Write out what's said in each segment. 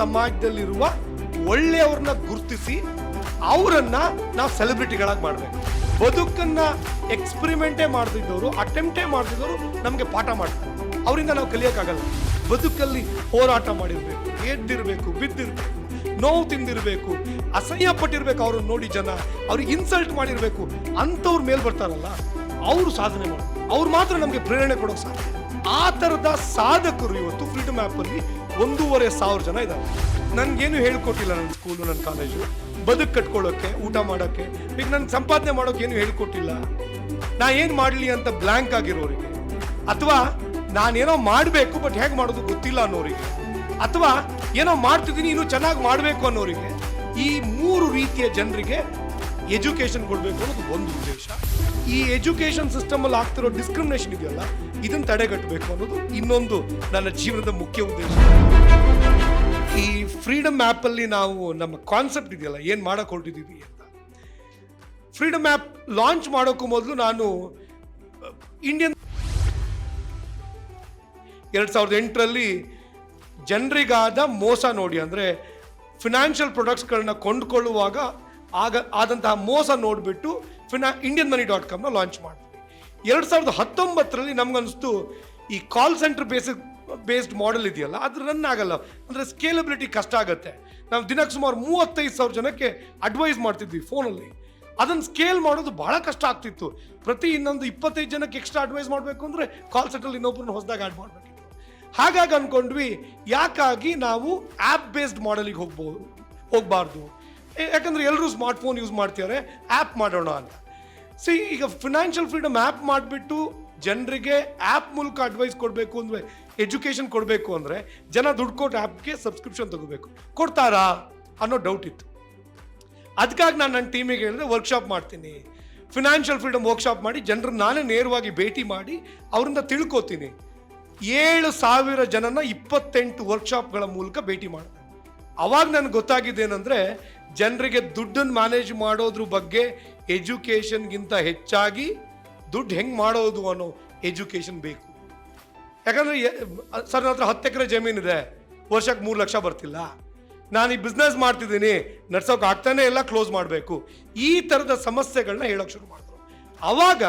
ಸಮಾಜದಲ್ಲಿರುವ ಒಳ್ಳೆಯವ್ರನ್ನ ಗುರುತಿಸಿ ಅವರನ್ನ ನಾವು ಸೆಲೆಬ್ರಿಟಿಗಳಾಗಿ ಮಾಡಬೇಕು. ಬದುಕನ್ನ ಎಕ್ಸ್ಪೆರಿಮೆಂಟೇ ಮಾಡ್ತಿದ್ದವರು, ಅಟೆಂಪ್ಟೇ ಮಾಡ್ತಿದ್ದವರು ನಮಗೆ ಪಾಠ ಮಾಡ್ತಾರೆ. ಅವರಿಂದ ನಾವು ಕಲಿಯೋಕ್ಕಾಗಲ್ಲ. ಬದುಕಲ್ಲಿ ಹೋರಾಟ ಮಾಡಿರ್ಬೇಕು, ಎದ್ದಿರ್ಬೇಕು, ಬಿದ್ದಿರ್ಬೇಕು, ನೋವು ತಿಂದಿರ್ಬೇಕು, ಅಸಹ್ಯ ಪಟ್ಟಿರ್ಬೇಕು, ಅವ್ರನ್ನ ನೋಡಿ ಜನ ಅವ್ರಿಗೆ ಇನ್ಸಲ್ಟ್ ಮಾಡಿರ್ಬೇಕು. ಅಂಥವ್ರ ಮೇಲ್ ಬರ್ತಾರಲ್ಲ, ಅವರು ಸಾಧನೆ ಮಾಡ್ತಾರೆ. ಅವ್ರು ಮಾತ್ರ ನಮಗೆ ಪ್ರೇರಣೆ ಕೊಡೋಕೆ ಸಾಧ್ಯ. ಆ ಥರದ ಸಾಧಕರು ಇವತ್ತು ಫ್ರೀಡಮ್ ಆ್ಯಪಲ್ಲಿ 1,500 ಜನ ಇದ್ದಾರೆ. ನನ್ಗೇನು ಹೇಳ್ಕೊಟ್ಟಿಲ್ಲ ನನ್ನ ಸ್ಕೂಲು, ನನ್ನ ಕಾಲೇಜು. ಬದುಕು ಕಟ್ಕೊಳ್ಳೋಕ್ಕೆ, ಊಟ ಮಾಡೋಕ್ಕೆ, ಈಗ ನನ್ಗೆ ಸಂಪಾದನೆ ಮಾಡೋಕೆ ಏನು ಹೇಳ್ಕೊಟ್ಟಿಲ್ಲ. ನಾ ಏನು ಮಾಡಲಿ ಅಂತ ಬ್ಲ್ಯಾಂಕ್ ಆಗಿರೋರಿಗೆ, ಅಥವಾ ನಾನೇನೋ ಮಾಡಬೇಕು ಬಟ್ ಹೇಗೆ ಮಾಡೋದು ಗೊತ್ತಿಲ್ಲ ಅನ್ನೋರಿಗೆ, ಅಥವಾ ಏನೋ ಮಾಡ್ತಿದ್ದೀನಿ ಇನ್ನೂ ಚೆನ್ನಾಗಿ ಮಾಡಬೇಕು ಅನ್ನೋರಿಗೆ, ಈ 3 ರೀತಿಯ ಜನರಿಗೆ ಎಜುಕೇಶನ್ ಕೊಡಬೇಕು ಅನ್ನೋದು ಒಂದು ಉದ್ದೇಶ. ಈ ಎಜುಕೇಶನ್ ಸಿಸ್ಟಮಲ್ಲಿ ಆಗ್ತಿರೋ ಡಿಸ್ಕ್ರಿಮಿನೇಷನ್ ಇದೆಯಲ್ಲ, ಇದನ್ನು ತಡೆಗಟ್ಟಬೇಕು ಅನ್ನೋದು ಇನ್ನೊಂದು ನನ್ನ ಜೀವನದ ಮುಖ್ಯ ಉದ್ದೇಶ. ಈ ಫ್ರೀಡಮ್ ಆ್ಯಪಲ್ಲಿ ನಾವು ನಮ್ಮ ಕಾನ್ಸೆಪ್ಟ್ ಇದೆಯಲ್ಲ, ಏನು ಮಾಡಕ್ಕೆ ಹೊರಟಿದ್ದೀವಿ ಅಂತ. ಫ್ರೀಡಮ್ ಆ್ಯಪ್ ಲಾಂಚ್ ಮಾಡೋಕ್ಕೂ ಮೊದಲು ನಾನು ಇಂಡಿಯನ್ 2008ರಲ್ಲಿ ಜನರಿಗಾದ ಮೋಸ ನೋಡಿ, ಅಂದರೆ ಫಿನಾನ್ಷಿಯಲ್ ಪ್ರಾಡಕ್ಟ್ಸ್ಗಳನ್ನ ಕೊಂಡುಕೊಳ್ಳುವಾಗ ಆದಂತಹ ಮೋಸ ನೋಡಿಬಿಟ್ಟು indianmoney.com ಲಾಂಚ್ ಮಾಡಿದ್ವಿ. 2019ರಲ್ಲಿ ನಮ್ಗನ್ನಿಸ್ತು ಈ ಕಾಲ್ ಸೆಂಟರ್ ಬೇಸ್ಡ್ ಮಾಡೆಲ್ ಇದೆಯಲ್ಲ, ಅದು ರನ್ ಆಗಲ್ಲ, ಅಂದರೆ ಸ್ಕೇಲಬಿಲಿಟಿ ಕಷ್ಟ ಆಗುತ್ತೆ. ನಾವು ದಿನಕ್ಕೆ ಸುಮಾರು 35,000 ಜನಕ್ಕೆ ಅಡ್ವೈಸ್ ಮಾಡ್ತಿದ್ವಿ ಫೋನಲ್ಲಿ. ಅದನ್ನು ಸ್ಕೇಲ್ ಮಾಡೋದು ಬಹಳ ಕಷ್ಟ ಆಗ್ತಿತ್ತು. ಪ್ರತಿ ಇನ್ನೊಂದು 25 ಜನಕ್ಕೆ ಎಕ್ಸ್ಟ್ರಾ ಅಡ್ವೈಸ್ ಮಾಡಬೇಕು ಅಂದರೆ ಕಾಲ್ ಸೆಂಟ್ರಲ್ಲಿ ಇನ್ನೊಬ್ಬರನ್ನ ಹೊಸದಾಗಿ ಆ್ಯಡ್ ಮಾಡಬೇಕಿತ್ತು. ಹಾಗಾಗಿ ಅಂದ್ಕೊಂಡ್ವಿ, ಯಾಕಾಗಿ ನಾವು ಆ್ಯಪ್ ಬೇಸ್ಡ್ ಮಾಡೆಲಿಗೆ ಹೋಗಬಾರ್ದು, ಯಾಕಂದರೆ ಎಲ್ಲರೂ ಸ್ಮಾರ್ಟ್ಫೋನ್ ಯೂಸ್ ಮಾಡ್ತಿದ್ದಾರೆ, ಆ್ಯಪ್ ಮಾಡೋಣ ಅಂತ. ಈಗ ಫಿನಾನ್ಷಿಯಲ್ ಫ್ರೀಡಮ್ ಆ್ಯಪ್ ಮಾಡಿಬಿಟ್ಟು ಜನರಿಗೆ ಆ್ಯಪ್ ಮೂಲಕ ಅಡ್ವೈಸ್ ಕೊಡಬೇಕು ಅಂದರೆ, ಎಜುಕೇಷನ್ ಕೊಡಬೇಕು ಅಂದರೆ ಜನ ದುಡ್ಡು ಕೊಟ್ಟು ಆ್ಯಪ್ಗೆ ಸಬ್ಸ್ಕ್ರಿಪ್ಷನ್ ತಗೋಬೇಕು. ಕೊಡ್ತಾರಾ ಅನ್ನೋ ಡೌಟ್ ಇತ್ತು. ಅದಕ್ಕಾಗಿ ನಾನು ನನ್ನ ಟೀಮಿಗೆ ಹೇಳಿದೆ, ವರ್ಕ್ಶಾಪ್ ಮಾಡ್ತೀನಿ, ಫಿನಾನ್ಷಿಯಲ್ ಫ್ರೀಡಮ್ ವರ್ಕ್ಶಾಪ್ ಮಾಡಿ ಜನರನ್ನ ನಾನೇ ನೇರವಾಗಿ ಭೇಟಿ ಮಾಡಿ ಅವರಿಂದ ತಿಳ್ಕೊತೀನಿ. 7,000 ಜನನ 28 ವರ್ಕ್ಶಾಪ್ಗಳ ಮೂಲಕ ಭೇಟಿ ಮಾಡಿದೆ. ಅವಾಗ ನನಗೆ ಗೊತ್ತಾಗಿದ್ದೇನೆಂದರೆ, ಜನರಿಗೆ ದುಡ್ಡನ್ನು ಮ್ಯಾನೇಜ್ ಮಾಡೋದ್ರ ಬಗ್ಗೆ ಎಜುಕೇಷನ್ಗಿಂತ ಹೆಚ್ಚಾಗಿ ದುಡ್ಡು ಹೆಂಗೆ ಮಾಡೋದು ಅನ್ನೋ ಎಜುಕೇಷನ್ ಬೇಕು. ಯಾಕಂದರೆ ಸರ್, ನನ್ನ ಹತ್ರ 10 ಎಕರೆ ಜಮೀನಿದೆ, ವರ್ಷಕ್ಕೆ 3 ಲಕ್ಷ ಬರ್ತಿಲ್ಲ, ನಾನು ಈ ಬಿಸ್ನೆಸ್ ಮಾಡ್ತಿದ್ದೀನಿ, ನಡ್ಸೋಕೆ ಆಗ್ತಾನೆ ಎಲ್ಲ, ಕ್ಲೋಸ್ ಮಾಡಬೇಕು, ಈ ಥರದ ಸಮಸ್ಯೆಗಳನ್ನ ಹೇಳೋಕೆ ಶುರು ಮಾಡಿದ್ರು. ಆವಾಗ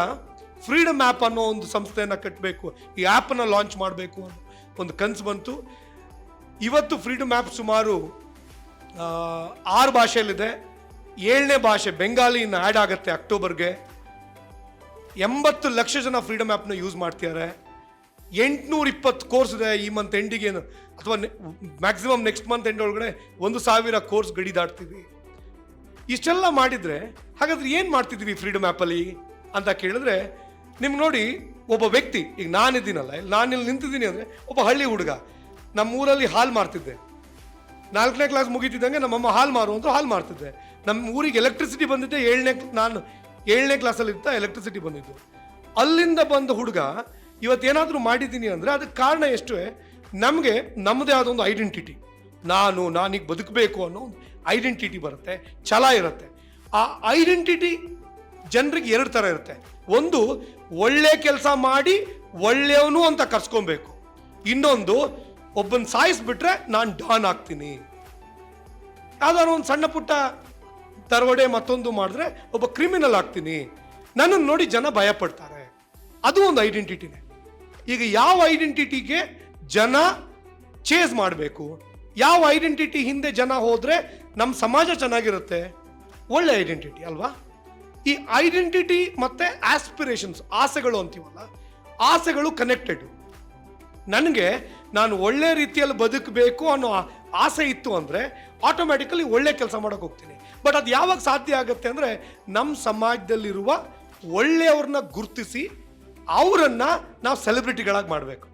ಫ್ರೀಡಮ್ ಆ್ಯಪ್ ಅನ್ನೋ ಒಂದು ಸಂಸ್ಥೆಯನ್ನು ಕಟ್ಟಬೇಕು, ಈ ಆ್ಯಪನ್ನು ಲಾಂಚ್ ಮಾಡಬೇಕು ಅನ್ನೋ ಒಂದು ಕನಸು ಬಂತು. ಇವತ್ತು ಫ್ರೀಡಮ್ ಆ್ಯಪ್ ಸುಮಾರು 6 ಭಾಷೆಯಲ್ಲಿದೆ. 7ನೇ ಭಾಷೆ ಬೆಂಗಾಲಿ ಇನ್ನು ಆ್ಯಡ್ ಆಗುತ್ತೆ ಅಕ್ಟೋಬರ್ಗೆ. 80 ಲಕ್ಷ ಜನ ಫ್ರೀಡಮ್ ಆ್ಯಪ್ನ ಯೂಸ್ ಮಾಡ್ತಿದ್ದಾರೆ. 820 ಕೋರ್ಸ್ ಇದೆ ಈ ಮಂತ್ ಎಂಡಿಗೆ, ಅಥವಾ ಮ್ಯಾಕ್ಸಿಮಮ್ ನೆಕ್ಸ್ಟ್ ಮಂತ್ ಎಂಡ್ ಒಳಗಡೆ 1,000 ಕೋರ್ಸ್ ಗಡಿ ದಾಟ್ತೀವಿ. ಇಷ್ಟೆಲ್ಲ ಮಾಡಿದರೆ ಹಾಗಾದ್ರೆ ಏನು ಮಾಡ್ತಿದ್ದೀವಿ ಫ್ರೀಡಮ್ ಆ್ಯಪಲ್ಲಿ ಅಂತ ಕೇಳಿದ್ರೆ, ನಿಮ್ಗೆ ನೋಡಿ, ಒಬ್ಬ ವ್ಯಕ್ತಿ, ಈಗ ನಾನಿದ್ದೀನಲ್ಲ, ನಾನಿಲ್ಲಿ ನಿಂತಿದ್ದೀನಿ ಅಂದರೆ ಒಬ್ಬ ಹಳ್ಳಿ ಹುಡುಗ, ನಮ್ಮೂರಲ್ಲಿ ಹಾಲು ಮಾರ್ತಿದ್ದೆ. 4ನೇ ಕ್ಲಾಸ್ ಮುಗೀತಿದ್ದಂಗೆ ನಮ್ಮಮ್ಮ ಹಾಲು ಮಾರು ಅಂತ ಹಾಲು ಮಾರ್ತಿದ್ದೆ. ನಮ್ಮ ಊರಿಗೆ ಎಲೆಕ್ಟ್ರಿಸಿಟಿ ಬಂದಿದ್ದೆ ನಾನು 7ನೇ ಕ್ಲಾಸಲ್ಲಿದ್ದ ಎಲೆಕ್ಟ್ರಿಸಿಟಿ ಬಂದಿದ್ದು. ಅಲ್ಲಿಂದ ಬಂದ ಹುಡುಗ ಇವತ್ತೇನಾದರೂ ಮಾಡಿದ್ದೀನಿ ಅಂದರೆ ಅದಕ್ಕೆ ಕಾರಣ ಎಷ್ಟು, ನಮಗೆ ನಮ್ಮದೇ ಆದ ಒಂದು ಐಡೆಂಟಿಟಿ, ನಾನೀಗ ಬದುಕಬೇಕು ಅನ್ನೋ ಒಂದು ಐಡೆಂಟಿಟಿ ಬರುತ್ತೆ, ಛಲ ಇರುತ್ತೆ. ಆ ಐಡೆಂಟಿಟಿ ಜನರಿಗೆ 2 ಥರ ಇರುತ್ತೆ. ಒಂದು, ಒಳ್ಳೆ ಕೆಲಸ ಮಾಡಿ ಒಳ್ಳೆಯವನು ಅಂತ ಕರ್ಸ್ಕೊಬೇಕು. ಇನ್ನೊಂದು, ಒಬ್ಬನ ಸಾಯಿಸ್ಬಿಟ್ರೆ ನಾನು ಡಾನ್ ಆಗ್ತೀನಿ. ಯಾವ್ದಾದ್ರು ಒಂದು ಸಣ್ಣ ಪುಟ್ಟ ದರೋಡೆ ಮತ್ತೊಂದು ಮಾಡಿದ್ರೆ ಒಬ್ಬ ಕ್ರಿಮಿನಲ್ ಆಗ್ತೀನಿ, ನನ್ನನ್ನು ನೋಡಿ ಜನ ಭಯ ಪಡ್ತಾರೆ. ಅದು ಒಂದು ಐಡೆಂಟಿಟಿನೇ. ಈಗ ಯಾವ ಐಡೆಂಟಿಟಿಗೆ ಜನ ಚೇಸ್ ಮಾಡಬೇಕು, ಯಾವ ಐಡೆಂಟಿಟಿ ಹಿಂದೆ ಜನ ಹೋದರೆ ನಮ್ಮ ಸಮಾಜ ಚೆನ್ನಾಗಿರುತ್ತೆ, ಒಳ್ಳೆ ಐಡೆಂಟಿಟಿ ಅಲ್ವಾ? ಈ ಐಡೆಂಟಿಟಿ ಮತ್ತು ಆಸ್ಪಿರೇಷನ್ಸ್, ಆಸೆಗಳು ಅಂತೀವಲ್ಲ, ಆಸೆಗಳು ಕನೆಕ್ಟೆಡ್. ನನಗೆ ನಾನು ಒಳ್ಳೆ ರೀತಿಯಲ್ಲಿ ಬದುಕಬೇಕು ಅನ್ನೋ ಆಸೆ ಇತ್ತು ಅಂದರೆ ಆಟೋಮ್ಯಾಟಿಕಲಿ ಒಳ್ಳೆ ಕೆಲಸ ಮಾಡೋಕೆ ಹೋಗ್ತೀನಿ. ಬಟ್ ಅದು ಯಾವಾಗ ಸಾಧ್ಯ ಆಗುತ್ತೆ ಅಂದರೆ, ನಮ್ಮ ಸಮಾಜದಲ್ಲಿರುವ ಒಳ್ಳೆಯವ್ರನ್ನ ಗುರುತಿಸಿ ಅವರನ್ನು ನಾವು ಸೆಲೆಬ್ರಿಟಿಗಳಾಗಿ ಮಾಡಬೇಕು.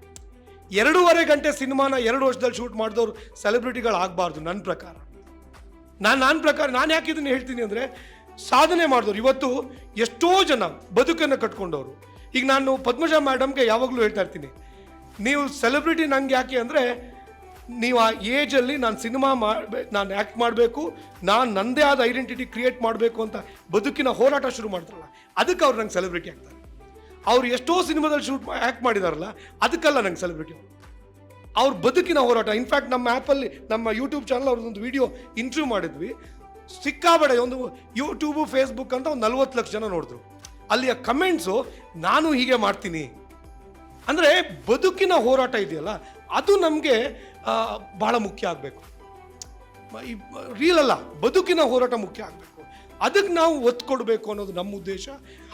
2.5 ಗಂಟೆ ಸಿನಿಮಾನ 2 ವರ್ಷದಲ್ಲಿ ಶೂಟ್ ಮಾಡಿದವರು ಸೆಲೆಬ್ರಿಟಿಗಳಾಗಬಾರ್ದು ನನ್ನ ಪ್ರಕಾರ. ನಾನು ಯಾಕೆ ಇದನ್ನು ಹೇಳ್ತೀನಿ ಅಂದರೆ, ಸಾಧನೆ ಮಾಡಿದವರು ಇವತ್ತು ಎಷ್ಟೋ ಜನ ಬದುಕನ್ನು ಕಟ್ಕೊಂಡವರು. ಈಗ ನಾನು ಪದ್ಮಜಾ ಮೇಡಮ್ಗೆ ಯಾವಾಗಲೂ ಹೇಳ್ತಾ ಇರ್ತೀನಿ, ನೀವು ಸೆಲೆಬ್ರಿಟಿ ನಂಗೆ ಯಾಕೆ ಅಂದರೆ, ನೀವು ಆ ಏಜಲ್ಲಿ ನಾನು ಆ್ಯಕ್ಟ್ ಮಾಡಬೇಕು, ನಾನು ನನ್ನದೇ ಆದ ಐಡೆಂಟಿಟಿ ಕ್ರಿಯೇಟ್ ಮಾಡಬೇಕು ಅಂತ ಬದುಕಿನ ಹೋರಾಟ ಶುರು ಮಾಡ್ತಾರಲ್ಲ, ಅದಕ್ಕೆ ಅವ್ರು ನಂಗೆ ಸೆಲೆಬ್ರಿಟಿ ಆಗ್ತಾರೆ. ಅವ್ರು ಎಷ್ಟೋ ಸಿನಿಮಾದಲ್ಲಿ ಆ್ಯಕ್ಟ್ ಮಾಡಿದಾರಲ್ಲ, ಅದಕ್ಕಲ್ಲ ನಂಗೆ ಸೆಲೆಬ್ರಿಟಿ. ಅವ್ರ ಬದುಕಿನ ಹೋರಾಟ. ಇನ್ಫ್ಯಾಕ್ಟ್ ನಮ್ಮ ಆ್ಯಪಲ್ಲಿ, ನಮ್ಮ ಯೂಟ್ಯೂಬ್ ಚಾನಲ್ ಅವ್ರದ್ದೊಂದು ವಿಡಿಯೋ ಇಂಟರ್ವ್ಯೂ ಮಾಡಿದ್ವಿ. ಸಿಕ್ಕಾಬೇಡ, ಒಂದು ಯೂಟ್ಯೂಬು ಫೇಸ್ಬುಕ್ ಅಂತ ಒಂದು 40 ಲಕ್ಷ ಜನ ನೋಡಿದ್ರು. ಅಲ್ಲಿಯ ಕಮೆಂಟ್ಸು ನಾನು ಹೀಗೆ ಮಾಡ್ತೀನಿ ಅಂದರೆ ಬದುಕಿನ ಹೋರಾಟ ಇದೆಯಲ್ಲ ಅದು ನಮಗೆ ಬಹಳ ಮುಖ್ಯ ಆಗಬೇಕು. ರೀಲ್ ಅಲ್ಲ, ಬದುಕಿನ ಹೋರಾಟ ಮುಖ್ಯ ಆಗಬೇಕು. ಅದಕ್ಕೆ ನಾವು ಒತ್ತು ಕೊಡಬೇಕು ಅನ್ನೋದು ನಮ್ಮ ಉದ್ದೇಶ.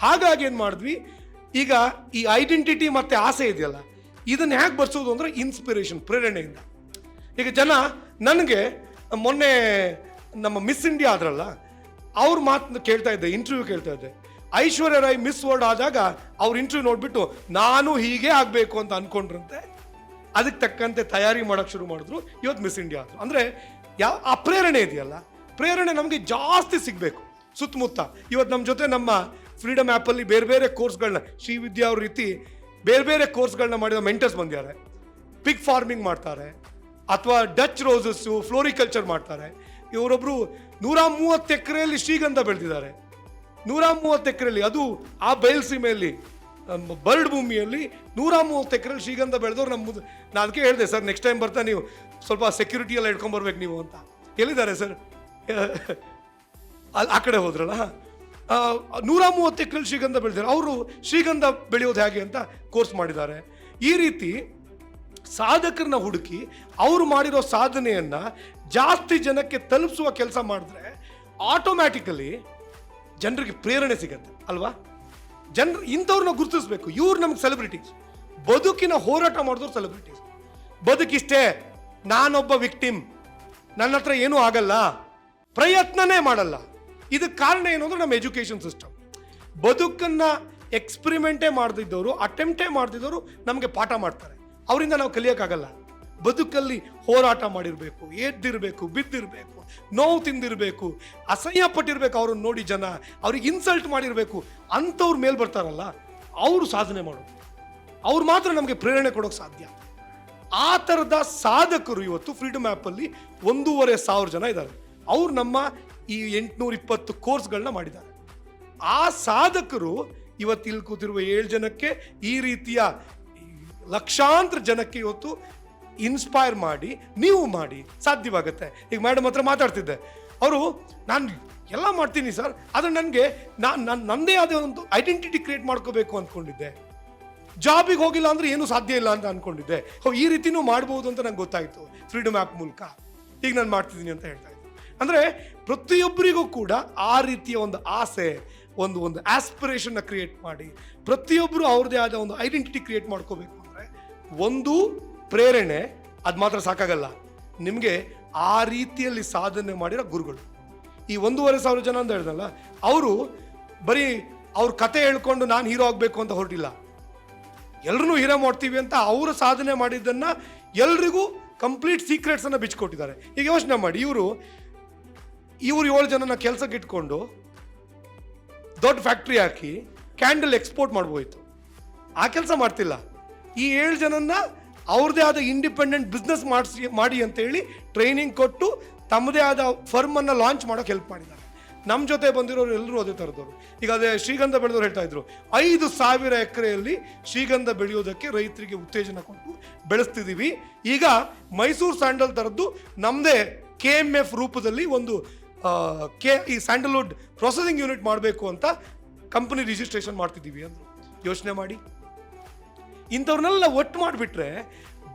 ಹಾಗಾಗಿ ಏನು ಮಾಡಿದ್ವಿ, ಈಗ ಈ ಐಡೆಂಟಿಟಿ ಮತ್ತು ಆಸೆ ಇದೆಯಲ್ಲ ಇದನ್ನು ಹೇಗೆ ಬರ್ಸೋದು ಅಂದರೆ ಇನ್ಸ್ಪಿರೇಷನ್, ಪ್ರೇರಣೆಯಿಂದ. ಈಗ ಜನ ನನಗೆ ಮೊನ್ನೆ ನಮ್ಮ ಮಿಸ್ ಇಂಡಿಯಾ ಆದ್ರಲ್ಲ ಅವ್ರ ಮಾತನ್ನ ಕೇಳ್ತಾ ಇದ್ದೆ, ಇಂಟರ್ವ್ಯೂ ಕೇಳ್ತಾ ಇದ್ದೆ. ಐಶ್ವರ್ಯ ರಾಯ್ ಮಿಸ್ ವರ್ಲ್ಡ್ ಆದಾಗ ಅವ್ರ ಇಂಟರ್ವ್ಯೂ ನೋಡಿಬಿಟ್ಟು ನಾನು ಹೀಗೆ ಆಗಬೇಕು ಅಂತ ಅಂದ್ಕೊಂಡ್ರಂತೆ. ಅದಕ್ಕೆ ತಕ್ಕಂತೆ ತಯಾರಿ ಮಾಡೋಕ್ಕೆ ಶುರು ಮಾಡಿದ್ರು. ಇವತ್ತು ಮಿಸ್ ಇಂಡಿಯಾ ಆದರು. ಅಂದರೆ ಆ ಪ್ರೇರಣೆ ಇದೆಯಲ್ಲ, ಪ್ರೇರಣೆ ನಮಗೆ ಜಾಸ್ತಿ ಸಿಗಬೇಕು ಸುತ್ತಮುತ್ತ. ಇವತ್ತು ನಮ್ಮ ಜೊತೆ ನಮ್ಮ ಫ್ರೀಡಮ್ ಆ್ಯಪಲ್ಲಿ ಬೇರೆ ಬೇರೆ ಕೋರ್ಸ್ಗಳನ್ನ, ಶ್ರೀವಿದ್ಯಾ ಅವ್ರ ರೀತಿ ಬೇರೆ ಬೇರೆ ಕೋರ್ಸ್ಗಳನ್ನ ಮಾಡಿದ ಮೆಂಟರ್ಸ್ ಬಂದಿದ್ದಾರೆ. ಪಿಗ್ ಫಾರ್ಮಿಂಗ್ ಮಾಡ್ತಾರೆ, ಅಥವಾ ಡಚ್ ರೋಸಸ್ಸು, ಫ್ಲೋರಿಕಲ್ಚರ್ ಮಾಡ್ತಾರೆ. ಇವರೊಬ್ಬರು 130 ಎಕರೆಯಲ್ಲಿ ಶ್ರೀಗಂಧ ಬೆಳೆದಿದ್ದಾರೆ. 130 ಎಕರೆಯಲ್ಲಿ, ಅದು ಆ ಬಯಲುಸೀಮೆಯಲ್ಲಿ, ಬರ್ಡ್ ಭೂಮಿಯಲ್ಲಿ 130 ಎಕರೆಯಲ್ಲಿ ಶ್ರೀಗಂಧ ಬೆಳೆದವ್ರು ನಮ್ಮ ನಾನು ಅದಕ್ಕೆ ಹೇಳಿದೆ, ಸರ್ ನೆಕ್ಸ್ಟ್ ಟೈಮ್ ಬರ್ತಾ ನೀವು ಸ್ವಲ್ಪ ಸೆಕ್ಯೂರಿಟಿ ಎಲ್ಲ ಇಟ್ಕೊಂಬರ್ಬೇಕು ನೀವು ಅಂತ. ಎಲ್ಲಿದ್ದಾರೆ ಸರ್? ಅಲ್ಲಿ ಆ ಕಡೆ ಹೋದ್ರಲ್ಲ. 130 ಎಕರೆಯಲ್ಲಿ ಶ್ರೀಗಂಧ ಬೆಳೆದಿದ್ದಾರೆ. ಅವರು ಶ್ರೀಗಂಧ ಬೆಳೆಯೋದು ಹೇಗೆ ಅಂತ ಕೋರ್ಸ್ ಮಾಡಿದ್ದಾರೆ. ಈ ರೀತಿ ಸಾಧಕರನ್ನ ಹುಡುಕಿ ಅವರು ಮಾಡಿರೋ ಸಾಧನೆಯನ್ನು ಜಾಸ್ತಿ ಜನಕ್ಕೆ ತಲುಪಿಸುವ ಕೆಲಸ ಮಾಡಿದ್ರೆ ಆಟೋಮ್ಯಾಟಿಕಲಿ ಜನರಿಗೆ ಪ್ರೇರಣೆ ಸಿಗತ್ತೆ ಅಲ್ವಾ? ಜನರು ಇಂಥವ್ರನ್ನ ಗುರುತಿಸ್ಬೇಕು. ಇವ್ರು ನಮ್ಗೆ ಸೆಲೆಬ್ರಿಟೀಸ್. ಬದುಕಿನ ಹೋರಾಟ ಮಾಡಿದವ್ರು ಸೆಲೆಬ್ರಿಟೀಸ್. ಬದುಕಿಷ್ಟೇ, ನಾನೊಬ್ಬ ವಿಕ್ಟಿಮ್, ನನ್ನ ಹತ್ರ ಏನೂ ಆಗಲ್ಲ, ಪ್ರಯತ್ನನೇ ಮಾಡಲ್ಲ. ಇದಕ್ಕೆ ಕಾರಣ ಏನು ಅಂದ್ರೆ ನಮ್ಮ ಎಜುಕೇಷನ್ ಸಿಸ್ಟಮ್. ಬದುಕನ್ನು ಎಕ್ಸ್ಪರಿಮೆಂಟೇ ಮಾಡ್ದಿದ್ದವರು, ಅಟೆಂಪ್ಟೇ ಮಾಡ್ದಿದ್ದವರು ನಮಗೆ ಪಾಠ ಮಾಡ್ತಾರೆ. ಅವರಿಂದ ನಾವು ಕಲಿಯೋಕ್ಕಾಗಲ್ಲ. ಬದುಕಲ್ಲಿ ಹೋರಾಟ ಮಾಡಿರಬೇಕು, ಎದ್ದಿರಬೇಕು, ಬಿದ್ದಿರಬೇಕು, ನೋವು ತಿಂದಿರಬೇಕು, ಅಸಹ್ಯ ಪಟ್ಟಿರಬೇಕು. ಅವ್ರನ್ನ ನೋಡಿ ಜನ ಅವ್ರಿಗೆ ಇನ್ಸಲ್ಟ್ ಮಾಡಿರಬೇಕು. ಅಂಥವ್ರ ಮೇಲೆ ಬರ್ತಾರಲ್ಲ ಅವರು ಸಾಧನೆ ಮಾಡೋದು. ಅವ್ರು ಮಾತ್ರ ನಮಗೆ ಪ್ರೇರಣೆ ಕೊಡೋಕೆ ಸಾಧ್ಯ. ಆ ಥರದ ಸಾಧಕರು ಇವತ್ತು ಫ್ರೀಡಮ್ ಆ್ಯಪಲ್ಲಿ 1,500 ಜನ ಇದ್ದಾರೆ. ಅವ್ರು ನಮ್ಮ ಈ 820 ಕೋರ್ಸ್ಗಳನ್ನ ಮಾಡಿದ್ದಾರೆ. ಆ ಸಾಧಕರು ಇವತ್ತು ಇಲ್ಲಿ ಕೂತಿರುವ 7 ಜನಕ್ಕೆ, ಈ ರೀತಿಯ ಲಕ್ಷಾಂತರ ಜನಕ್ಕೆ ಇವತ್ತು ಇನ್ಸ್ಪೈರ್ ಮಾಡಿ, ನೀವು ಮಾಡಿ ಸಾಧ್ಯವಾಗುತ್ತೆ. ಈಗ ಮೇಡಮ್ ಹತ್ರ ಮಾತಾಡ್ತಿದ್ದೆ, ಅವರು ನಾನು ಎಲ್ಲ ಮಾಡ್ತೀನಿ ಸರ್, ಆದರೆ ನನಗೆ ನನ್ನದೇ ಆದ ಒಂದು ಐಡೆಂಟಿಟಿ ಕ್ರಿಯೇಟ್ ಮಾಡ್ಕೋಬೇಕು ಅಂದ್ಕೊಂಡಿದ್ದೆ. ಜಾಬಿಗೆ ಹೋಗಿಲ್ಲ ಅಂದರೆ ಏನೂ ಸಾಧ್ಯ ಇಲ್ಲ ಅಂತ ಅಂದ್ಕೊಂಡಿದ್ದೆ. ಈ ರೀತಿನೂ ಮಾಡ್ಬೋದು ಅಂತ ನಂಗೆ ಗೊತ್ತಾಯಿತು ಫ್ರೀಡಮ್ ಆ್ಯಪ್ ಮೂಲಕ. ಈಗ ನಾನು ಮಾಡ್ತಿದ್ದೀನಿ ಅಂತ ಹೇಳ್ತಾ ಇದ್ದೆ. ಅಂದರೆ ಪ್ರತಿಯೊಬ್ಬರಿಗೂ ಕೂಡ ಆ ರೀತಿಯ ಒಂದು ಆಸೆ, ಒಂದು ಆಸ್ಪಿರೇಷನ್ನ ಕ್ರಿಯೇಟ್ ಮಾಡಿ ಪ್ರತಿಯೊಬ್ಬರು ಅವ್ರದ್ದೇ ಆದ ಒಂದು ಐಡೆಂಟಿಟಿ ಕ್ರಿಯೇಟ್ ಮಾಡ್ಕೋಬೇಕು ಅಂದರೆ ಒಂದು ಪ್ರೇರಣೆ ಅದು ಮಾತ್ರ ಸಾಕಾಗಲ್ಲ. ನಿಮಗೆ ಆ ರೀತಿಯಲ್ಲಿ ಸಾಧನೆ ಮಾಡಿರೋ ಗುರುಗಳು. ಈ 1,500 ಜನ ಅಂತ ಹೇಳ್ದಲ್ಲ, ಅವರು ಬರೀ ಅವ್ರ ಕತೆ ಹೇಳ್ಕೊಂಡು ನಾನು ಹೀರೋ ಆಗಬೇಕು ಅಂತ ಹೊರಟಿಲ್ಲ. ಎಲ್ಲರೂ ಹೀರೋ ಮಾಡ್ತೀವಿ ಅಂತ ಅವರು ಸಾಧನೆ ಮಾಡಿದ್ದನ್ನು ಎಲ್ರಿಗೂ ಕಂಪ್ಲೀಟ್ ಸೀಕ್ರೆಟ್ಸನ್ನು ಬಿಚ್ಚಿಕೊಟ್ಟಿದ್ದಾರೆ. ಈಗ ಯೋಚನೆ ಮಾಡಿ, ಇವರು 7 ಜನನ ಕೆಲಸಕ್ಕೆ ಇಟ್ಕೊಂಡು ದೊಡ್ಡ ಫ್ಯಾಕ್ಟ್ರಿ ಹಾಕಿ ಕ್ಯಾಂಡಲ್ ಎಕ್ಸ್ಪೋರ್ಟ್ ಮಾಡ್ಬೋಯಿತು. ಆ ಕೆಲಸ ಮಾಡ್ತಿಲ್ಲ. ಈ 7 ಜನನ್ನ ಅವ್ರದ್ದೇ ಆದ ಇಂಡಿಪೆಂಡೆಂಟ್ ಬಿಸ್ನೆಸ್ ಮಾಡಿ ಅಂತೇಳಿ ಟ್ರೈನಿಂಗ್ ಕೊಟ್ಟು ತಮ್ಮದೇ ಆದ ಫರ್ಮನ್ನು ಲಾಂಚ್ ಮಾಡೋಕೆ ಹೆಲ್ಪ್ ಮಾಡಿದ್ದಾರೆ. ನಮ್ಮ ಜೊತೆ ಬಂದಿರೋರು ಎಲ್ಲರೂ ಅದೇ ಥರದವರು. ಈಗ ಅದೇ ಶ್ರೀಗಂಧ ಬೆಳೆದವ್ರು ಹೇಳ್ತಾ ಇದ್ರು, 5,000 ಎಕರೆಯಲ್ಲಿ ಶ್ರೀಗಂಧ ಬೆಳೆಯೋದಕ್ಕೆ ರೈತರಿಗೆ ಉತ್ತೇಜನ ಕೊಟ್ಟು ಬೆಳೆಸ್ತಿದ್ದೀವಿ. ಈಗ ಮೈಸೂರು ಸ್ಯಾಂಡಲ್ ಥರದ್ದು ನಮ್ಮದೇ KMF ರೂಪದಲ್ಲಿ ಒಂದು ಈ ಸ್ಯಾಂಡಲ್ವುಡ್ ಪ್ರೊಸೆಸಿಂಗ್ ಯೂನಿಟ್ ಮಾಡಬೇಕು ಅಂತ ಕಂಪನಿ ರಿಜಿಸ್ಟ್ರೇಷನ್ ಮಾಡ್ತಿದ್ದೀವಿ ಅಂದರು. ಯೋಚನೆ ಮಾಡಿ, ಇಂಥವ್ರನ್ನೆಲ್ಲ ಒಟ್ಟು ಮಾಡಿಬಿಟ್ರೆ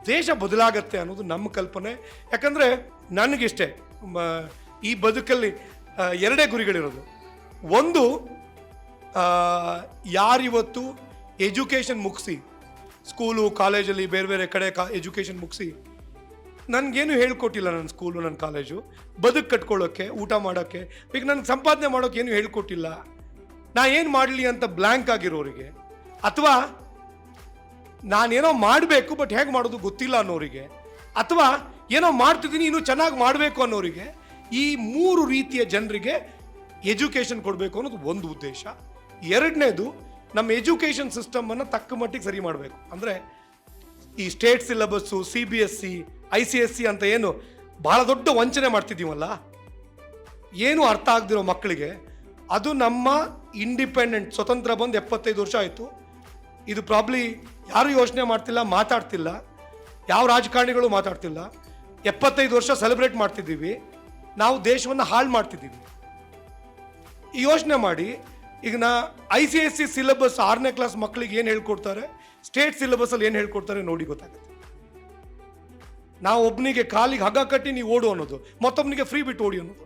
ದೇಶ ಬದಲಾಗತ್ತೆ ಅನ್ನೋದು ನಮ್ಮ ಕಲ್ಪನೆ. ಯಾಕಂದರೆ ನನಗಿಷ್ಟೇ ಈ ಬದುಕಲ್ಲಿ 2 ಗುರಿಗಳಿರೋದು. ಒಂದು, ಯಾರಿವತ್ತು ಎಜುಕೇಷನ್ ಮುಗಿಸಿ, ಸ್ಕೂಲು ಕಾಲೇಜಲ್ಲಿ ಬೇರೆ ಬೇರೆ ಕಡೆ ಎಜುಕೇಷನ್ ಮುಗಿಸಿ ನನಗೇನು ಹೇಳ್ಕೊಟ್ಟಿಲ್ಲ ನನ್ನ ಸ್ಕೂಲು ನನ್ನ ಕಾಲೇಜು, ಬದುಕು ಕಟ್ಕೊಳ್ಳೋಕ್ಕೆ, ಊಟ ಮಾಡೋಕ್ಕೆ, ಈಗ ನನಗೆ ಸಂಪಾದನೆ ಮಾಡೋಕ್ಕೆ ಏನು ಹೇಳ್ಕೊಟ್ಟಿಲ್ಲ, ನಾ ಏನು ಮಾಡಲಿ ಅಂತ ಬ್ಲ್ಯಾಂಕ್ ಆಗಿರೋರಿಗೆ, ಅಥವಾ ನಾನೇನೋ ಮಾಡಬೇಕು ಬಟ್ ಹೇಗೆ ಮಾಡೋದು ಗೊತ್ತಿಲ್ಲ ಅನ್ನೋರಿಗೆ, ಅಥವಾ ಏನೋ ಮಾಡ್ತಿದ್ದೀನಿ ಇನ್ನೂ ಚೆನ್ನಾಗಿ ಮಾಡಬೇಕು ಅನ್ನೋರಿಗೆ, ಈ 3 ರೀತಿಯ ಜನರಿಗೆ ಎಜುಕೇಷನ್ ಕೊಡಬೇಕು ಅನ್ನೋದು ಒಂದು ಉದ್ದೇಶ. 2ನೇದು, ನಮ್ಮ ಎಜುಕೇಷನ್ ಸಿಸ್ಟಮನ್ನು ತಕ್ಕ ಮಟ್ಟಿಗೆ ಸರಿ ಮಾಡಬೇಕು. ಅಂದರೆ ಈ ಸ್ಟೇಟ್ ಸಿಲೆಬಸ್ಸು, CBSE, ICSE ಅಂತ ಏನು ಭಾಳ ದೊಡ್ಡ ವಂಚನೆ ಮಾಡ್ತಿದ್ದೀವಲ್ಲ, ಏನು ಅರ್ಥ ಆಗದಿರೋ ಮಕ್ಕಳಿಗೆ, ಅದು ನಮ್ಮ ಇಂಡಿಪೆಂಡೆಂಟ್ ಸ್ವತಂತ್ರ ಬಂದು 75 ವರ್ಷ ಆಯಿತು. ಇದು ಪ್ರಾಬ್ಲಿ ಯಾರೂ ಯೋಚನೆ ಮಾಡ್ತಿಲ್ಲ, ಮಾತಾಡ್ತಿಲ್ಲ. ಯಾವ ರಾಜಕಾರಣಿಗಳು ಮಾತಾಡ್ತಿಲ್ಲ. 75 ವರ್ಷ ಸೆಲೆಬ್ರೇಟ್ ಮಾಡ್ತಿದ್ದೀವಿ, ನಾವು ದೇಶವನ್ನು ಹಾಳು ಮಾಡ್ತಿದ್ದೀವಿ. ಯೋಚನೆ ಮಾಡಿ, ಈಗ ICSE ಸಿಲೆಬಸ್ 6ನೇ ಕ್ಲಾಸ್ ಮಕ್ಕಳಿಗೆ ಏನು ಹೇಳ್ಕೊಡ್ತಾರೆ, ಸ್ಟೇಟ್ ಸಿಲೆಬಸ್ಸಲ್ಲಿ ಏನು ಹೇಳ್ಕೊಡ್ತಾರೆ ನೋಡಿ ಗೊತ್ತಾಗುತ್ತೆ. ನಾವು ಒಬ್ಬನಿಗೆ ಕಾಲಿಗೆ ಹಗ್ಗ ಕಟ್ಟಿ ನೀವು ಓಡು ಅನ್ನೋದು, ಮತ್ತೊಬ್ಬನಿಗೆ ಫ್ರೀ ಬಿಟ್ಟು ಓಡಿ ಅನ್ನೋದು.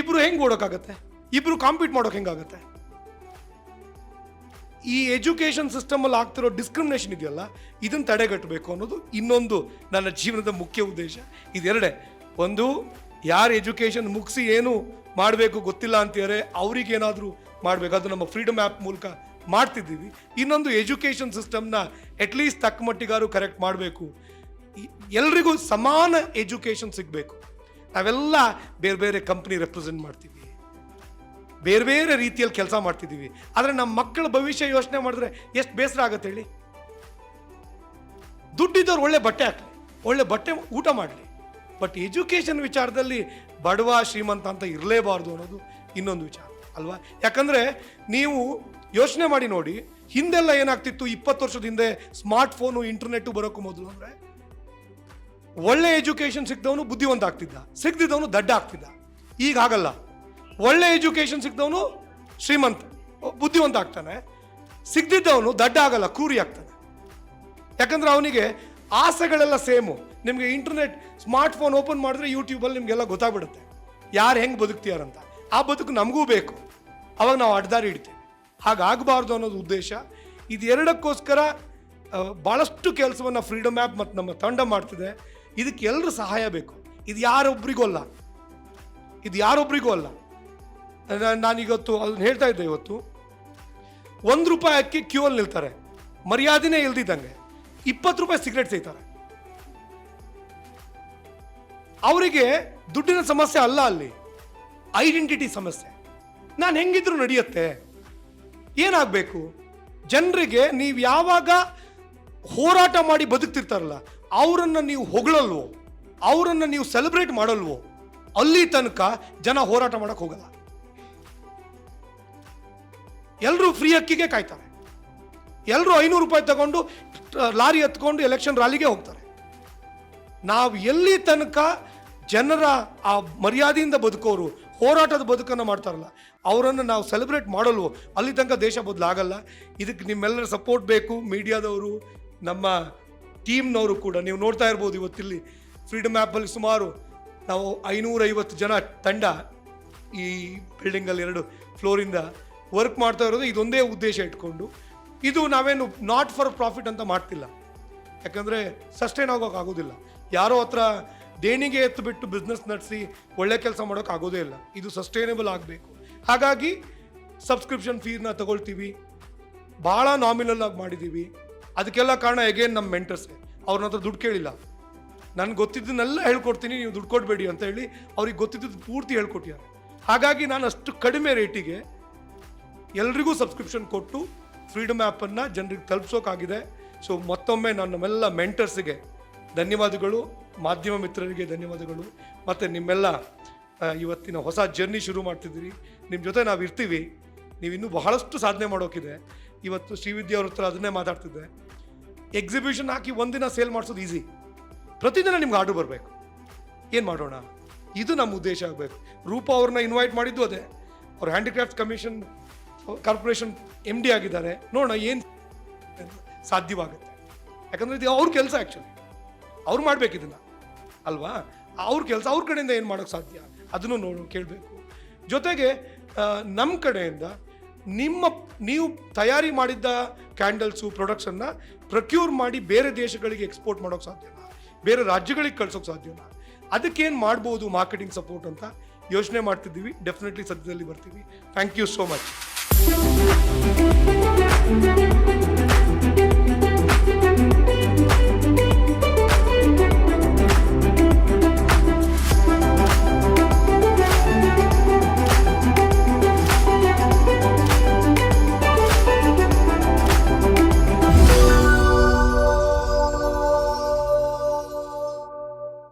ಇಬ್ರು ಹೆಂಗೆ ಓಡೋಕ್ಕಾಗತ್ತೆ? ಇಬ್ರು ಕಾಂಪೀಟ್ ಮಾಡೋಕೆ ಹೆಂಗಾಗತ್ತೆ? ಈ ಎಜುಕೇಷನ್ ಸಿಸ್ಟಮಲ್ಲಿ ಆಗ್ತಿರೋ ಡಿಸ್ಕ್ರಿಮಿನೇಷನ್ ಇದೆಯಲ್ಲ, ಇದನ್ನು ತಡೆಗಟ್ಟಬೇಕು ಅನ್ನೋದು ಇನ್ನೊಂದು ನನ್ನ ಜೀವನದ ಮುಖ್ಯ ಉದ್ದೇಶ. ಇದೆರಡೇ. ಒಂದು, ಯಾರು ಎಜುಕೇಷನ್ ಮುಗಿಸಿ ಏನು ಮಾಡಬೇಕು ಗೊತ್ತಿಲ್ಲ ಅಂತಾರೆ ಅವ್ರಿಗೇನಾದರೂ ಮಾಡಬೇಕು, ಅದು ನಮ್ಮ ಫ್ರೀಡಮ್ ಆ್ಯಪ್ ಮೂಲಕ ಮಾಡ್ತಿದ್ದೀವಿ. ಇನ್ನೊಂದು, ಎಜುಕೇಷನ್ ಸಿಸ್ಟಮ್ನ ಅಟ್ಲೀಸ್ಟ್ ತಕ್ಕ ಮಟ್ಟಿಗಾರು ಕರೆಕ್ಟ್ ಮಾಡಬೇಕು. ಎಲ್ರಿಗೂ ಸಮಾನ ಎಜುಕೇಷನ್ ಸಿಗಬೇಕು. ನಾವೆಲ್ಲ ಬೇರೆ ಬೇರೆ ಕಂಪ್ನಿ ರೆಪ್ರೆಸೆಂಟ್ ಮಾಡ್ತೀವಿ, ಬೇರೆ ಬೇರೆ ರೀತಿಯಲ್ಲಿ ಕೆಲಸ ಮಾಡ್ತಿದ್ದೀವಿ. ಆದರೆ ನಮ್ಮ ಮಕ್ಕಳ ಭವಿಷ್ಯ ಯೋಚನೆ ಮಾಡಿದ್ರೆ ಎಷ್ಟು ಬೇಸರ ಆಗುತ್ತೆ ಹೇಳಿ. ದುಡ್ಡಿದ್ದವ್ರು ಒಳ್ಳೆ ಬಟ್ಟೆ ಹಾಕಲಿ, ಒಳ್ಳೆ ಬಟ್ಟೆ ಊಟ ಮಾಡಲಿ, ಬಟ್ ಎಜುಕೇಷನ್ ವಿಚಾರದಲ್ಲಿ ಬಡವ ಶ್ರೀಮಂತ ಅಂತ ಇರಲೇಬಾರ್ದು ಅನ್ನೋದು ಇನ್ನೊಂದು ವಿಚಾರ ಅಲ್ವಾ. ಯಾಕಂದರೆ ನೀವು ಯೋಚನೆ ಮಾಡಿ ನೋಡಿ, ಹಿಂದೆಲ್ಲ ಏನಾಗ್ತಿತ್ತು 20 ವರ್ಷದ ಹಿಂದೆ, ಸ್ಮಾರ್ಟ್ಫೋನು ಇಂಟರ್ನೆಟ್ಟು ಬರೋಕ್ಕೂ ಮೊದಲು ಅಂದರೆ ಒಳ್ಳೆ ಎಜುಕೇಷನ್ ಸಿಕ್ಕಿದವನು ಬುದ್ಧಿವಂತ ಆಗ್ತಿದ್ದ, ಸಿಗದಿದ್ದವನು ದಡ್ಡ ಆಗ್ತಿದ್ದ. ಈಗ ಆಗಲ್ಲ. ಒಳ್ಳೆ ಎಜುಕೇಷನ್ ಸಿಕ್ಕಿದವನು ಶ್ರೀಮಂತ ಬುದ್ಧಿವಂತ ಆಗ್ತಾನೆ, ಸಿಗದಿದ್ದವನು ದಡ್ಡ ಆಗಲ್ಲ, ಕ್ರೂರಿ ಆಗ್ತಾನೆ. ಯಾಕಂದ್ರೆ ಅವನಿಗೆ ಆಸೆಗಳೆಲ್ಲ ಸೇಮು. ನಿಮಗೆ ಇಂಟರ್ನೆಟ್ ಸ್ಮಾರ್ಟ್ಫೋನ್ ಓಪನ್ ಮಾಡಿದ್ರೆ ಯೂಟ್ಯೂಬಲ್ಲಿ ನಿಮಗೆಲ್ಲ ಗೊತ್ತಾಗ್ಬಿಡುತ್ತೆ ಯಾರು ಹೆಂಗೆ ಬದುಕ್ತೀಯಾರಂತ. ಆ ಬದುಕು ನಮಗೂ ಬೇಕು, ಅವಾಗ ನಾವು ಅಡ್ದಾರಿ ಹಿಡಿತೇವೆ. ಹಾಗಾಗಬಾರ್ದು ಅನ್ನೋದು ಉದ್ದೇಶ. ಇದು ಎರಡಕ್ಕೋಸ್ಕರ ಭಾಳಷ್ಟು ಕೆಲಸವನ್ನು ಫ್ರೀಡಮ್ ಆ್ಯಪ್ ಮತ್ತು ನಮ್ಮ ತಂಡ ಮಾಡ್ತಿದೆ. ಇದಕ್ಕೆ ಎಲ್ಲರೂ ಸಹಾಯ ಬೇಕು. ಇದು ಯಾರೊಬ್ರಿಗೂ ಅಲ್ಲ, ಇದು ಯಾರೊಬ್ರಿಗೂ ಅಲ್ಲ. ನಾನೀವತ್ತು ಅದನ್ನ ಹೇಳ್ತಾ ಇದ್ದೆ, ಇವತ್ತು ₹1 ಅಕ್ಕಿ ಕ್ಯೂ ಅಲ್ಲಿ ನಿಲ್ತಾರೆ, ಮರ್ಯಾದೆನೇ ಇಲ್ದಿದ್ದಂಗೆ. ₹20 ಸಿಗರೇಟ್ ಸೇಯ್ತಾರೆ. ಅವರಿಗೆ ದುಡ್ಡಿನ ಸಮಸ್ಯೆ ಅಲ್ಲ, ಅಲ್ಲಿ ಐಡೆಂಟಿಟಿ ಸಮಸ್ಯೆ. ನಾನು ಹೆಂಗಿದ್ರು ನಡೆಯುತ್ತೆ. ಏನಾಗಬೇಕು? ಜನರಿಗೆ ನೀವು ಯಾವಾಗ ಹೋರಾಟ ಮಾಡಿ ಬದುಕ್ತಿರ್ತಾರಲ್ಲ, ಅವರನ್ನು ನೀವು ಹೊಗಳಲ್ವೋ, ಅವರನ್ನು ನೀವು ಸೆಲೆಬ್ರೇಟ್ ಮಾಡಲ್ವೋ, ಅಲ್ಲಿ ತನಕ ಜನ ಹೋರಾಟ ಮಾಡಕ್ಕೆ ಹೋಗಲ್ಲ. ಎಲ್ಲರೂ ಫ್ರೀ ಅಕ್ಕಿಗೆ ಕಾಯ್ತಾರೆ. ಎಲ್ಲರೂ ₹500 ತಗೊಂಡು ಲಾರಿ ಹತ್ಕೊಂಡು ಎಲೆಕ್ಷನ್ ರ್ಯಾಲಿಗೆ ಹೋಗ್ತಾರೆ. ನಾವು ಎಲ್ಲಿ ತನಕ ಜನರ ಆ ಮರ್ಯಾದೆಯಿಂದ ಬದುಕೋರು, ಹೋರಾಟದ ಬದುಕನ್ನು ಮಾಡ್ತಾರಲ್ಲ, ಅವರನ್ನು ನಾವು ಸೆಲೆಬ್ರೇಟ್ ಮಾಡಲ್ವೋ, ಅಲ್ಲಿ ತನಕ ದೇಶ ಬದಲಾಗಲ್ಲ. ಇದಕ್ಕೆ ನಿಮ್ಮೆಲ್ಲರ ಸಪೋರ್ಟ್ ಬೇಕು. ಮೀಡಿಯಾದವರು, ನಮ್ಮ ಟೀಮ್ನವರು ಕೂಡ. ನೀವು ನೋಡ್ತಾ ಇರ್ಬೋದು, ಇವತ್ತಿಲ್ಲಿ ಫ್ರೀಡಮ್ ಆ್ಯಪಲ್ಲಿ ಸುಮಾರು ನಾವು 550 ಜನ ತಂಡ ಈ ಬಿಲ್ಡಿಂಗಲ್ಲಿ 2 ಫ್ಲೋರಿಂದ ವರ್ಕ್ ಮಾಡ್ತಾ ಇರೋದು ಇದೊಂದೇ ಉದ್ದೇಶ ಇಟ್ಕೊಂಡು. ಇದು ನಾವೇನು ನಾಟ್ ಫಾರ್ ಪ್ರಾಫಿಟ್ ಅಂತ ಮಾಡ್ತಿಲ್ಲ, ಯಾಕಂದರೆ ಸಸ್ಟೈನ್ ಆಗೋಕ್ಕಾಗೋದಿಲ್ಲ. ಯಾರೋ ಹತ್ರ ದೇಣಿಗೆ ಎತ್ತು ಬಿಟ್ಟು ಬಿಸ್ನೆಸ್ ನಡೆಸಿ ಒಳ್ಳೆ ಕೆಲಸ ಮಾಡೋಕೆ ಆಗೋದೇ ಇಲ್ಲ. ಇದು ಸಸ್ಟೈನೇಬಲ್ ಆಗಬೇಕು. ಹಾಗಾಗಿ ಸಬ್ಸ್ಕ್ರಿಪ್ಷನ್ ಫೀಸ್ನ ತಗೊಳ್ತೀವಿ, ಭಾಳ ನಾಮಿನಲ್ ಆಗಿ ಮಾಡಿದ್ದೀವಿ. ಅದಕ್ಕೆಲ್ಲ ಕಾರಣ ಎಗೇನ್ ನಮ್ಮ ಮೆಂಟರ್ಸೇ. ಅವ್ರನ್ನ ಹತ್ರ ದುಡ್ಡು ಕೇಳಿಲ್ಲ. ನನಗೆ ಗೊತ್ತಿದ್ದನ್ನೆಲ್ಲ ಹೇಳ್ಕೊಡ್ತೀನಿ, ನೀವು ದುಡ್ಡು ಕೊಡಬೇಡಿ ಅಂತ ಹೇಳಿ ಅವ್ರಿಗೆ ಗೊತ್ತಿದ್ದು ಪೂರ್ತಿ ಹೇಳ್ಕೊಟ್ಟಿದ್ದಾರೆ. ಹಾಗಾಗಿ ನಾನು ಅಷ್ಟು ಕಡಿಮೆ ರೇಟಿಗೆ ಎಲ್ರಿಗೂ ಸಬ್ಸ್ಕ್ರಿಪ್ಷನ್ ಕೊಟ್ಟು ಫ್ರೀಡಮ್ ಆ್ಯಪನ್ನು ಜನರಿಗೆ ತಲುಪಿಸೋಕ್ಕಾಗಿದೆ. ಸೊ ಮತ್ತೊಮ್ಮೆ ನಮ್ಮೆಲ್ಲ ಮೆಂಟರ್ಸಿಗೆ ಧನ್ಯವಾದಗಳು, ಮಾಧ್ಯಮ ಮಿತ್ರರಿಗೆ ಧನ್ಯವಾದಗಳು, ಮತ್ತು ನಿಮ್ಮೆಲ್ಲ ಇವತ್ತಿನ ಹೊಸ ಜರ್ನಿ ಶುರು ಮಾಡ್ತಿದ್ದೀರಿ. ನಿಮ್ಮ ಜೊತೆ ನಾವು ಇರ್ತೀವಿ. ನೀವು ಇನ್ನೂ ಬಹಳಷ್ಟು ಸಾಧನೆ ಮಾಡೋಕ್ಕಿದೆ. ಇವತ್ತು ಶ್ರೀವಿದ್ಯಾ ಅವ್ರ ಹತ್ರ ಅದನ್ನೇ ಮಾತಾಡ್ತಿದ್ದೆ. ಎಕ್ಸಿಬಿಷನ್ ಹಾಕಿ ಒಂದಿನ ಸೇಲ್ ಮಾಡಿಸೋದು ಈಸಿ, ಪ್ರತಿದಿನ ನಿಮ್ಗೆ ಆರ್ಡರ್ ಬರಬೇಕು. ಏನು ಮಾಡೋಣ? ಇದು ನಮ್ಮ ಉದ್ದೇಶ ಆಗಬೇಕು. ರೂಪಾ ಅವ್ರನ್ನ ಇನ್ವೈಟ್ ಮಾಡಿದ್ದು ಅದೇ. ಅವ್ರು ಹ್ಯಾಂಡಿಕ್ರಾಫ್ಟ್ಸ್ ಕಮಿಷನ್ ಕಾರ್ಪೊರೇಷನ್ MD ಆಗಿದ್ದಾರೆ. ನೋಡೋಣ ಏನು ಸಾಧ್ಯವಾಗುತ್ತೆ. ಯಾಕಂದರೆ ಇದು ಅವ್ರ ಕೆಲಸ, ಆ್ಯಕ್ಚುಲಿ ಅವ್ರು ಮಾಡಬೇಕಿದನ್ನು ಅಲ್ವಾ. ಅವ್ರ ಕೆಲಸ, ಅವ್ರ ಕಡೆಯಿಂದ ಏನು ಮಾಡೋಕ್ಕೆ ಸಾಧ್ಯ ಅದನ್ನು ಕೇಳಬೇಕು. ಜೊತೆಗೆ ನಮ್ಮ ಕಡೆಯಿಂದ ನೀವು ತಯಾರಿ ಮಾಡಿದ್ದ ಕ್ಯಾಂಡಲ್ಸು ಪ್ರಾಡಕ್ಟ್ಸನ್ನು ಪ್ರೊಕ್ಯೂರ್ ಮಾಡಿ ಬೇರೆ ದೇಶಗಳಿಗೆ ಎಕ್ಸ್ಪೋರ್ಟ್ ಮಾಡೋಕ್ಕೆ ಸಾಧ್ಯನಾ, ಬೇರೆ ರಾಜ್ಯಗಳಿಗೆ ಕಳ್ಸೋಕ್ಕೆ ಸಾಧ್ಯನಾ, ಅದಕ್ಕೇನು ಮಾಡ್ಬೋದು ಮಾರ್ಕೆಟಿಂಗ್ ಸಪೋರ್ಟ್ ಅಂತ ಯೋಚನೆ ಮಾಡ್ತಿದ್ದೀವಿ. ಡೆಫಿನೆಟ್ಲಿ ಸದ್ಯದಲ್ಲಿ ಬರ್ತೀವಿ. Thank you so much.